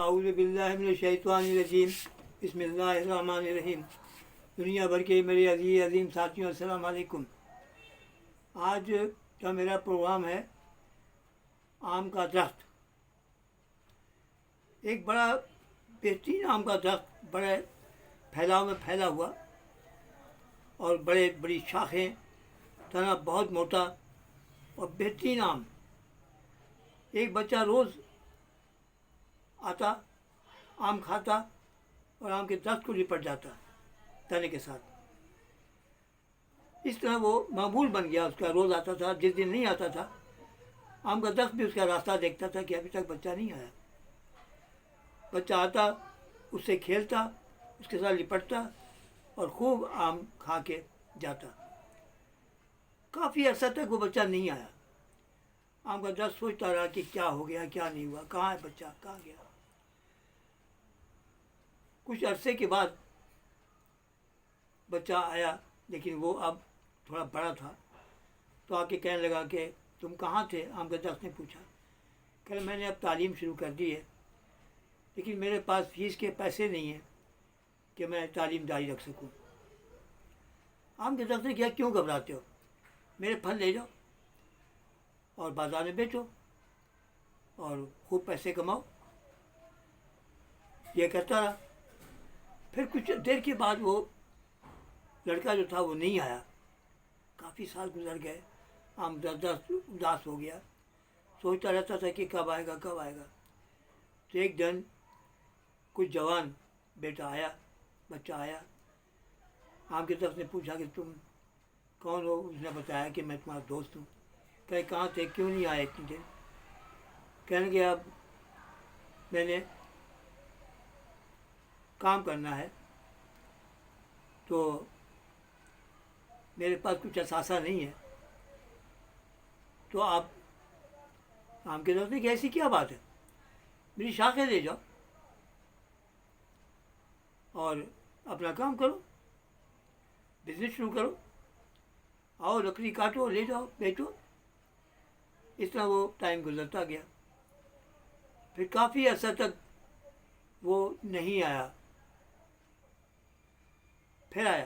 اعوذ باللہ من الشیطان الرجیم بسم اللہ الرحمن الرحیم۔ دنیا بھر کے میرے عظیم ساتھیوں السلام علیکم۔ آج کا میرا پروگرام ہے آم کا درخت۔ ایک بڑا بہترین آم کا درخت بڑے پھیلاؤ میں پھیلا ہوا اور بڑی شاخیں، تنا بہت موٹا اور بہترین آم۔ ایک بچہ روز آتا، آم کھاتا اور آم کے درخت کو لپٹ جاتا تنے کے ساتھ۔ اس طرح وہ معمول بن گیا، اس کا روز آتا تھا۔ جس دن نہیں آتا تھا، آم کا درخت بھی اس کا راستہ دیکھتا تھا کہ ابھی تک بچہ نہیں آیا۔ بچہ آتا، اس سے کھیلتا، اس کے ساتھ لپٹتا اور خوب آم کھا کے جاتا۔ کافی عرصہ تک وہ بچہ نہیں آیا۔ آم کا درخت سوچتا رہا کہ کیا ہو گیا، کیا نہیں ہوا، کہاں ہے بچہ، کہاں گیا۔ کچھ عرصے کے بعد بچہ آیا، لیکن وہ اب تھوڑا بڑا تھا، تو آ کے کہنے لگا کہ تم کہاں تھے؟ آم کے درخت نے پوچھا۔ کہ میں نے اب تعلیم شروع کر دی ہے، لیکن میرے پاس فیس کے پیسے نہیں ہیں کہ میں تعلیم جاری رکھ سکوں۔ آم کے درخت نے کیا، کیوں گھبراتے ہو؟ میرے پھل لے جاؤ اور بازار میں بیچو اور خوب پیسے کماؤ۔ یہ کرتا رہا۔ پھر کچھ دیر کے بعد وہ لڑکا جو تھا وہ نہیں آیا۔ کافی سال گزر گئے، آم درخت اداس ہو گیا، سوچتا رہتا تھا کہ کب آئے گا، کب آئے گا۔ تو ایک دن کچھ جوان بیٹا آیا، بچہ آیا۔ آم کے درخت نے پوچھا کہ تم کون ہو؟ اس نے بتایا کہ میں تمہارا دوست ہوں۔ کہ کہاں تھے، کیوں نہیں آئے اتنی دیر؟ کہنے کہ اب میں نے کام کرنا ہے، تو میرے پاس کچھ اثاثہ نہیں ہے، تو آپ آم کے درخت نے کہ ایسی کیا بات ہے، میری شاخیں لے جاؤ اور اپنا کام کرو، بزنس شروع کرو، آؤ لکڑی کاٹو، لے جاؤ، بیچو۔ اس طرح وہ ٹائم گزرتا گیا۔ پھر کافی عرصہ تک وہ نہیں آیا۔ پھر آیا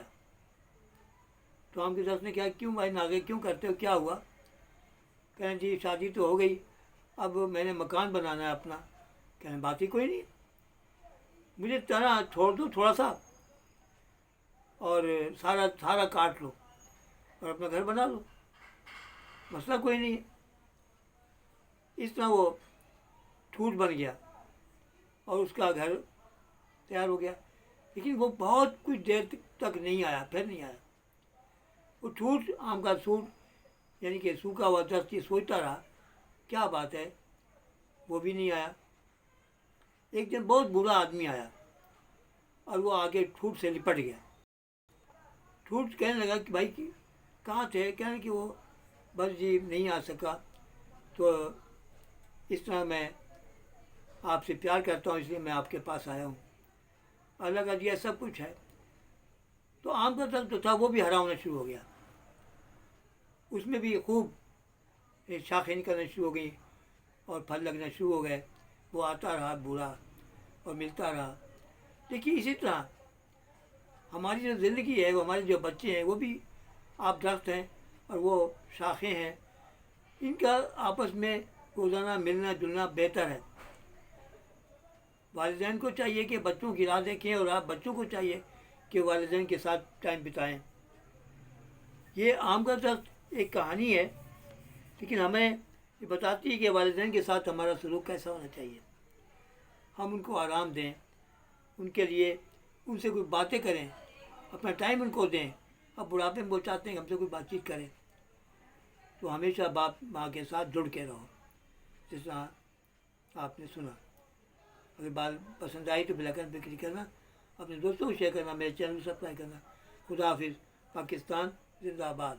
تو آم کے درخت نے کہا کیوں بھائی ناغے کیوں کرتے ہو، کیا ہوا؟ کہیں جی شادی تو ہو گئی، اب میں نے مکان بنانا ہے اپنا۔ کہیں بات ہی کوئی نہیں، مجھے تنا چھوڑ دو تھوڑا سا اور سارا کاٹ لو اور اپنا گھر بنا لو، مسئلہ کوئی نہیں ہے۔ اس طرح وہ ٹھوٹ بن گیا اور اس کا گھر تیار ہو گیا۔ لیکن وہ بہت کچھ دیر تک نہیں آیا، پھر نہیں آیا۔ وہ ٹھوٹ آم کا سوٹ یعنی کہ سوکھا ہوا درخت یہ سوچتا رہا کیا بات ہے، وہ بھی نہیں آیا۔ ایک دن بہت برا آدمی آیا اور وہ آگے ٹھوٹ سے لپٹ گیا۔ ٹھوٹ کہنے لگا کہ بھائی کہاں تھے؟ کہنے کہ وہ بس جی نہیں آ سکا، تو اس طرح میں آپ سے پیار کرتا ہوں، اس لیے میں آپ کے پاس آیا ہوں۔ اللہ کا دیا سب کچھ ہے۔ تو آم کا درخت جو تھا وہ بھی ہرا ہونا شروع ہو گیا، اس میں بھی خوب شاخیں نکلنا شروع ہو گئیں اور پھل لگنا شروع ہو گئے۔ وہ آتا رہا بوڑھا اور ملتا رہا۔ دیکھیے اسی طرح ہماری جو زندگی ہے، وہ ہمارے جو بچے ہیں وہ بھی آپ درخت ہیں اور وہ شاخیں ہیں، ان کا آپس میں روزانہ ملنا جلنا بہتر ہے۔ والدین کو چاہیے کہ بچوں کی راہ دیکھیں اور آپ بچوں کو چاہیے کہ والدین کے ساتھ ٹائم بتائیں۔ یہ آم کا درخت ایک کہانی ہے، لیکن ہمیں یہ بتاتی ہے کہ والدین کے ساتھ ہمارا سلوک کیسا ہونا چاہیے۔ ہم ان کو آرام دیں، ان کے لیے ان سے کوئی باتیں کریں، اپنا ٹائم ان کو دیں۔ اب بڑھاپے میں وہ چاہتے ہیں کہ ہم سے کوئی بات چیت کریں، تو ہمیشہ باپ ماں کے ساتھ جڑ کے رہو، جس طرح آپ نے سنا۔ اگر بات پسند آئی تو بلا کر بکری کرنا، اپنے دوستوں کو شیئر کرنا، میرے چینل کو سبسکرائب کرنا۔ خدا حافظ۔ پاکستان زندہ باد۔